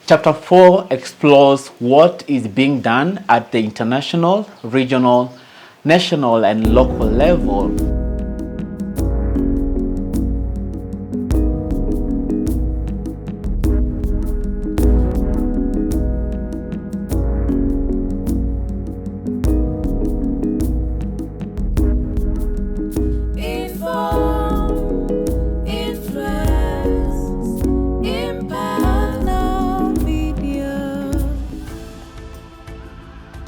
Chapter 4 explores what is being done at the international, regional, national, and local level.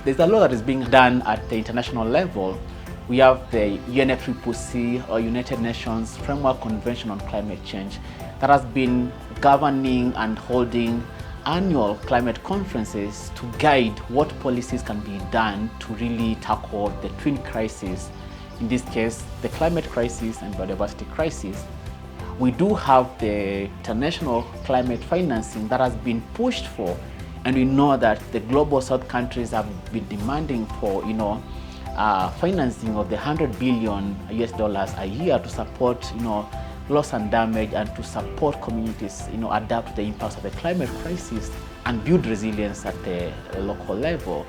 There's a lot that is being done at the international level. We have the UNFCCC, or United Nations Framework Convention on Climate Change, that has been governing and holding annual climate conferences to guide what policies can be done to really tackle the twin crises. In this case, the climate crisis and biodiversity crisis. We do have the international climate financing that has been pushed for, and we know that the global south countries have been demanding for, financing of the $100 billion a year to support, loss and damage, and to support communities, adapt to the impacts of the climate crisis and build resilience at the local level.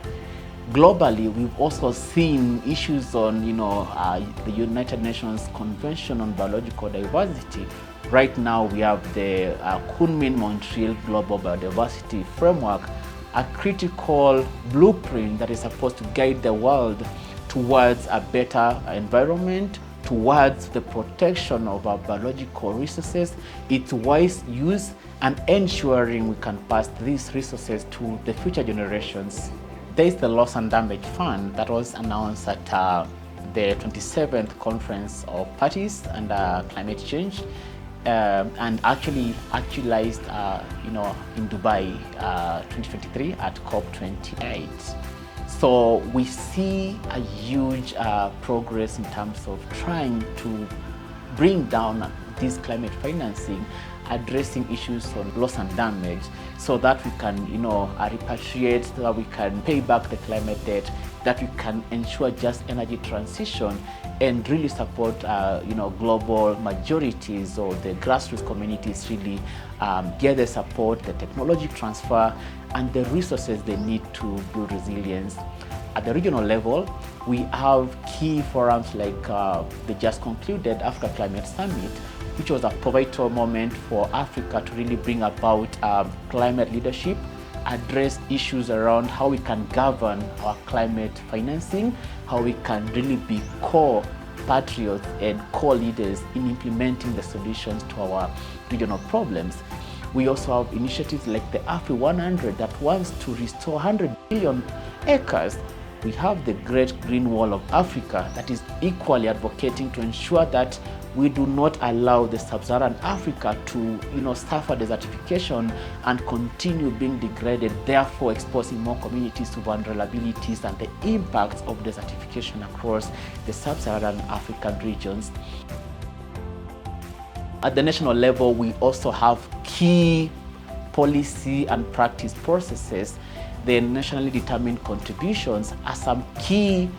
Globally, we've also seen issues on, the United Nations Convention on Biological Diversity. Right now, we have the Kunming-Montreal Global Biodiversity Framework, a critical blueprint that is supposed to guide the world towards a better environment, towards the protection of our biological resources, its wise use, and ensuring we can pass these resources to the future generations. There is the Loss and Damage Fund that was announced at the 27th Conference of Parties and Climate Change, and actually actualized in Dubai 2023 at COP28. So we see a huge progress in terms of trying to bring down this climate financing, addressing issues on loss and damage, so that we can repatriate, so that we can pay back the climate debt, that we can ensure just energy transition and really support global majorities or the grassroots communities really get the support, the technology transfer, and the resources they need to build resilience. At the regional level, we have key forums like the just concluded Africa Climate Summit, which was a pivotal moment for Africa to really bring about climate leadership, address issues around how we can govern our climate financing, how we can really be core patriots and core leaders in implementing the solutions to our regional problems. We also have initiatives like the AFRI 100 that wants to restore 100 billion acres. We have the Great Green Wall of Africa that is equally advocating to ensure that we do not allow the sub-Saharan Africa to suffer desertification and continue being degraded, therefore exposing more communities to vulnerabilities and the impacts of desertification across the sub-Saharan African regions. At the national level, we also have key policy and practice processes. The nationally determined contributions are some key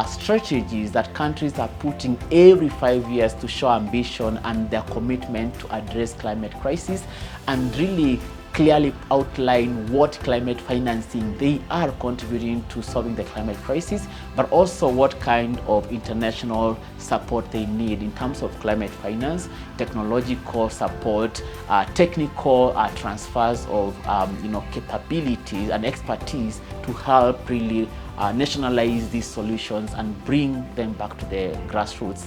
strategies that countries are putting every 5 years to show ambition and their commitment to address climate crisis, and really clearly outline what climate financing they are contributing to solving the climate crisis, but also what kind of international support they need in terms of climate finance, technological support, technical transfers of capabilities and expertise to help really nationalize these solutions and bring them back to the grassroots.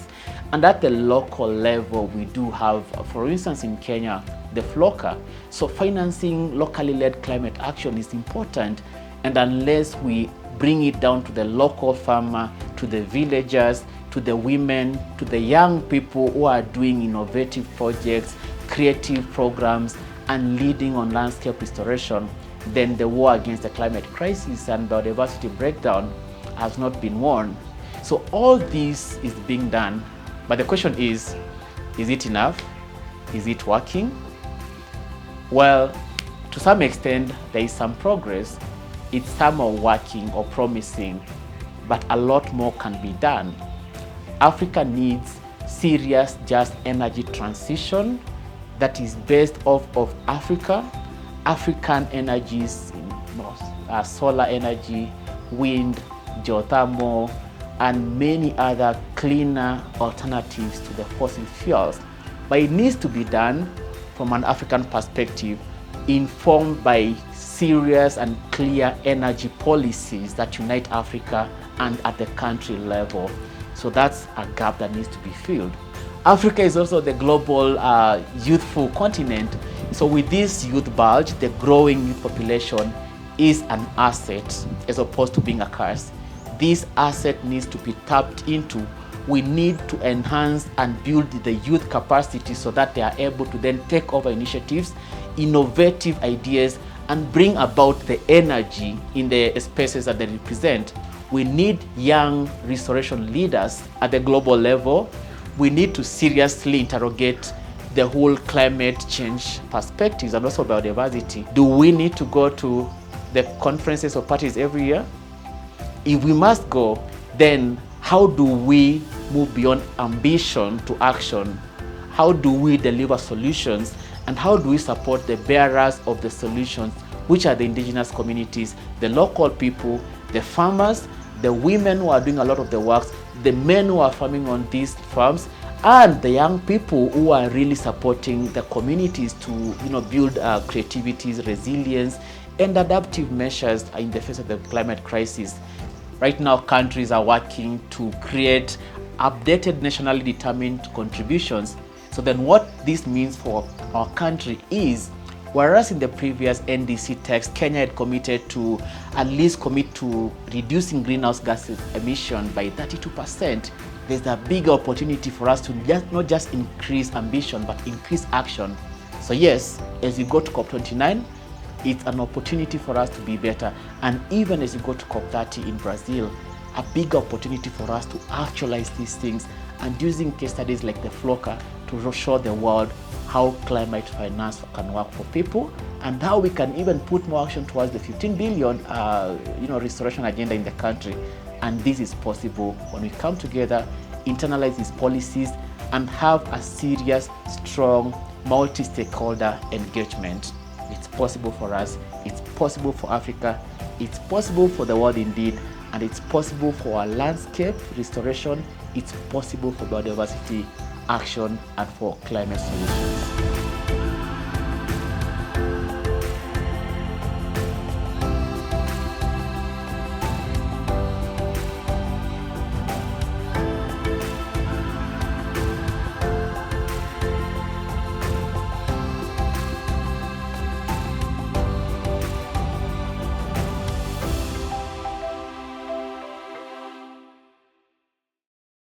And at the local level, we do have, for instance, in Kenya, the FLOCA. So financing locally led climate action is important, and unless we bring it down to the local farmer, to the villagers, to the women, to the young people who are doing innovative projects, creative programs, and leading on landscape restoration, then the war against the climate crisis and biodiversity breakdown has not been won. So all this is being done, but the question is it enough? Is it working? Well, to some extent, there is some progress. It's somehow working or promising, but a lot more can be done. Africa needs serious, just energy transition that is based off of Africa African energies, solar energy, wind, geothermal, and many other cleaner alternatives to the fossil fuels. But it needs to be done from an African perspective, informed by serious and clear energy policies that unite Africa and at the country level. So that's a gap that needs to be filled. Africa is also the global youthful continent. So with this youth bulge, the growing youth population is an asset as opposed to being a curse. This asset needs to be tapped into. We need to enhance and build the youth capacity so that they are able to then take over initiatives, innovative ideas, and bring about the energy in the spaces that they represent. We need young restoration leaders at the global level. We need to seriously interrogate the whole climate change perspectives and also biodiversity. Do we need to go to the conferences of parties every year? If we must go, then how do we move beyond ambition to action? How do we deliver solutions? And how do we support the bearers of the solutions, which are the indigenous communities, the local people, the farmers, the women who are doing a lot of the works, the men who are farming on these farms, and the young people who are really supporting the communities to build creativities, resilience, and adaptive measures in the face of the climate crisis. Right now, countries are working to create updated nationally determined contributions. So then what this means for our country is, whereas in the previous NDC text, Kenya had committed to at least commit to reducing greenhouse gas emission by 32%, there's a big opportunity for us to not just increase ambition, but increase action. So yes, as we go to COP29, it's an opportunity for us to be better. And even as you go to COP30 in Brazil, a big opportunity for us to actualize these things and using case studies like the FLOCA to show the world how climate finance can work for people and how we can even put more action towards the 15 billion restoration agenda in the country. And this is possible when we come together, internalize these policies, and have a serious, strong, multi-stakeholder engagement. It's possible for us, it's possible for Africa, it's possible for the world indeed, and it's possible for our landscape restoration, it's possible for biodiversity action, and for climate solutions.